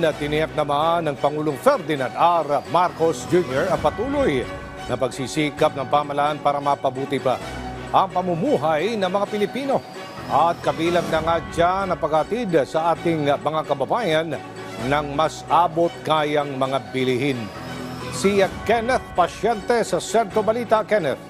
Na tiniyak naman ng Pangulong Ferdinand R. Marcos Jr. ang patuloy na pagsisikap ng pamahalaan para mapabuti pa ang pamumuhay ng mga Pilipino. At kabilang na nga dyan ang paghatid sa ating mga kababayan ng mas abot kayang mga bilihin. Si Kenneth Pasyente sa Sentro Balita. Kenneth.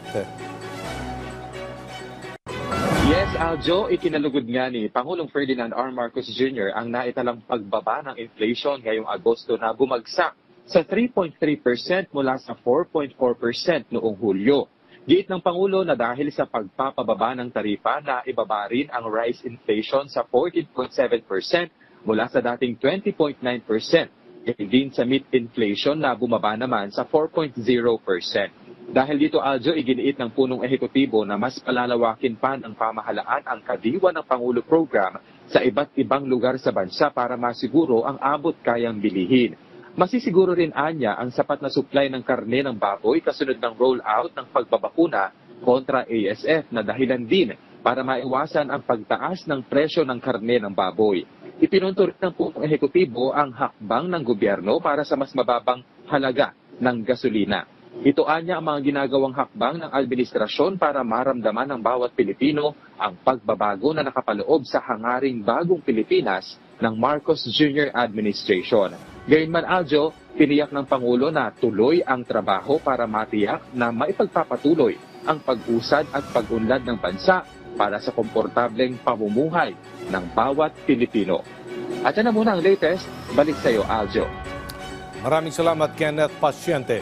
Yes, Aljo, ikinalugod nga ni Pangulong Ferdinand R. Marcos Jr. ang naitalang pagbaba ng inflation ngayong Agosto na bumagsak sa 3.3% mula sa 4.4% noong Hulyo. Giit ng Pangulo na dahil sa pagpapababa ng tarifa na ibaba rin ang rice inflation sa 14.7% mula sa dating 20.9%. Gayun din sa meat inflation na bumaba naman sa 4.0%. Dahil dito, Aljo, iginiit ng punong ehekutibo na mas palalawakin pa ng pamahalaan ang Kadiwa ng Pangulo program sa iba't ibang lugar sa bansa para masiguro ang abot kayang bilihin. Masisiguro rin anya ang sapat na supply ng karne ng baboy kasunod ng rollout ng pagbabakuna kontra ASF na dahilan din para maiwasan ang pagtaas ng presyo ng karne ng baboy. Ipinunto rin ng punong ehekutibo ang hakbang ng gobyerno para sa mas mababang halaga ng gasolina. Ito anya ang mga ginagawang hakbang ng administrasyon para maramdaman ng bawat Pilipino ang pagbabago na nakapaloob sa hangaring bagong Pilipinas ng Marcos Jr. Administration. Gayunman, Aljo, tiniyak ng Pangulo na tuloy ang trabaho para matiyak na maipagpapatuloy ang pag-usad at pag-unlad ng bansa para sa komportableng pamumuhay ng bawat Pilipino. At yan na muna ang latest. Balik sa iyo, Aljo. Maraming salamat, Kenneth Pasyente.